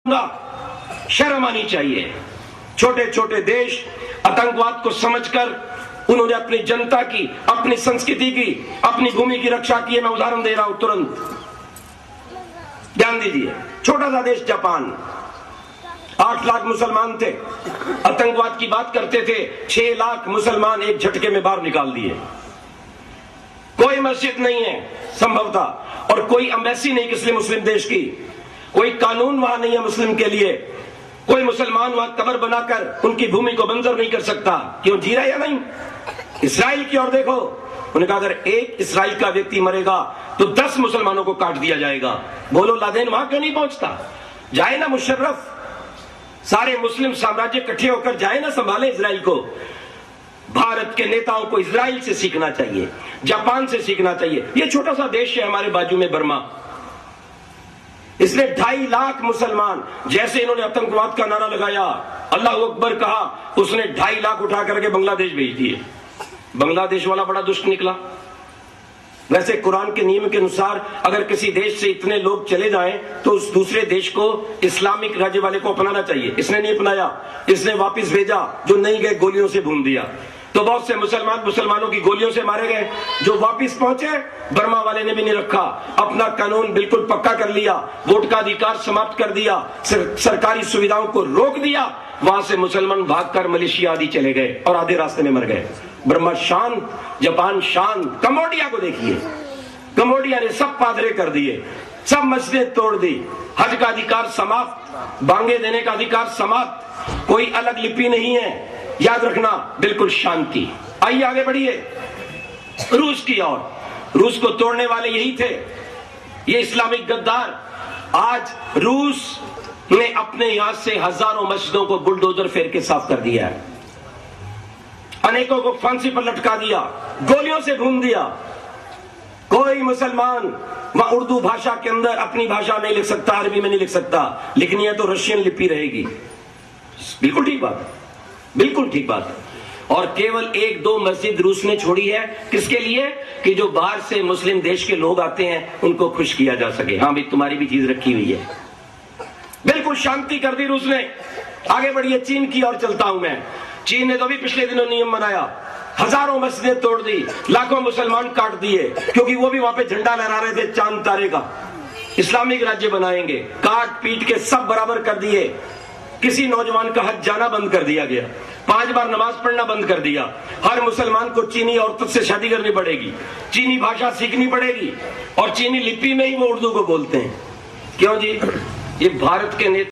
शर्म आनी चाहिए। छोटे छोटे देश आतंकवाद को समझकर उन्होंने अपनी जनता की, अपनी संस्कृति की, अपनी भूमि की रक्षा की है। मैं उदाहरण दे रहा हूं, तुरंत ध्यान दीजिए। छोटा सा देश जापान, 8 लाख मुसलमान थे, आतंकवाद की बात करते थे, 6 लाख मुसलमान एक झटके में बाहर निकाल दिए। कोई मस्जिद नहीं है संभवतः, और कोई एम्बेसी नहीं किसी मुस्लिम देश की, कोई कानून वहां नहीं है मुस्लिम के लिए, कोई मुसलमान वहां कब्र बनाकर उनकी भूमि को बंजर नहीं कर सकता। क्यों, जी रहा है या नहीं? इसराइल की ओर देखो, उन्होंने कहा अगर एक इसराइल का व्यक्ति मरेगा तो 10 मुसलमानों को काट दिया जाएगा। बोलो लादेन वहां क्यों नहीं पहुंचता? जाए ना मुशर्रफ, सारे मुस्लिम साम्राज्य इकट्ठे होकर जाए ना, संभाले इसराइल को। भारत के नेताओं को इसराइल से सीखना चाहिए, जापान से सीखना चाहिए। ये छोटा सा देश है हमारे बाजू में, बर्मा, इसने 2.5 लाख मुसलमान, जैसे इन्होंने आतंकवाद का नारा लगाया, अल्लाह अकबर कहा, उसने 2.5 लाख उठा करके बांग्लादेश भेज दिए। बांग्लादेश वाला बड़ा दुष्ट निकला। वैसे कुरान के नियम के अनुसार अगर किसी देश से इतने लोग चले जाएं तो उस दूसरे देश को इस्लामिक राज्य वाले को अपनाना चाहिए। इसने नहीं अपनाया, इसने वापस भेजा, जो नहीं गए गोलियों से भून दिया। तो बहुत से मुसलमानों की गोलियों से मारे गए। जो वापस पहुंचे, बर्मा वाले ने भी नहीं रखा, अपना कानून बिल्कुल पक्का कर लिया, वोट का अधिकार समाप्त कर दिया, सरकारी सुविधाओं को रोक दिया। वहां से मुसलमान भागकर मलेशिया आदि चले गए और आधे रास्ते में मर गए। बर्मा शांत, जापान शांत। कंबोडिया को देखिए, कंबोडिया ने सब पादरे कर दिए, सब मस्जिदें तोड़ दी, हज का अधिकार समाप्त, बांगे देने का अधिकार समाप्त, कोई अलग लिपि नहीं है, याद रखना, बिल्कुल शांति। आइए आगे बढ़िए रूस की ओर। रूस को तोड़ने वाले यही थे, ये इस्लामिक गद्दार। आज रूस ने अपने यहां से हजारों मस्जिदों को बुलडोजर फेर के साफ कर दिया है, अनेकों को फांसी पर लटका दिया, गोलियों से भून दिया। कोई मुसलमान वहां उर्दू भाषा के अंदर अपनी भाषा नहीं लिख सकता, अरबी में नहीं लिख सकता, लिखनी है तो रशियन लिपि रहेगी। बिल्कुल ठीक बात है, बिल्कुल ठीक बात है। और केवल 1-2 मस्जिद रूस ने छोड़ी है, किसके लिए? कि जो बाहर से मुस्लिम देश के लोग आते हैं उनको खुश किया जा सके। हाँ भाई, तुम्हारी भी चीज रखी हुई है। बिल्कुल शांति कर दी रूस ने। आगे बढ़िए, चीन की ओर चलता हूं मैं। चीन ने तो भी पिछले दिनों नियम बनाया, हजारों मस्जिदें तोड़ दी, लाखों मुसलमान काट दिए, क्योंकि वो भी वहां पे झंडा लहरा रहे थे चांद तारे का, इस्लामिक राज्य बनाएंगे। काट पीट के सब बराबर कर दिए। किसी नौजवान का हज जाना बंद कर दिया गया, 5 बार नमाज पढ़ना बंद कर दिया। हर मुसलमान को चीनी औरतों से शादी करनी पड़ेगी, चीनी भाषा सीखनी पड़ेगी, और चीनी लिपि में ही वो उर्दू को बोलते हैं। क्यों जी? ये भारत के नेता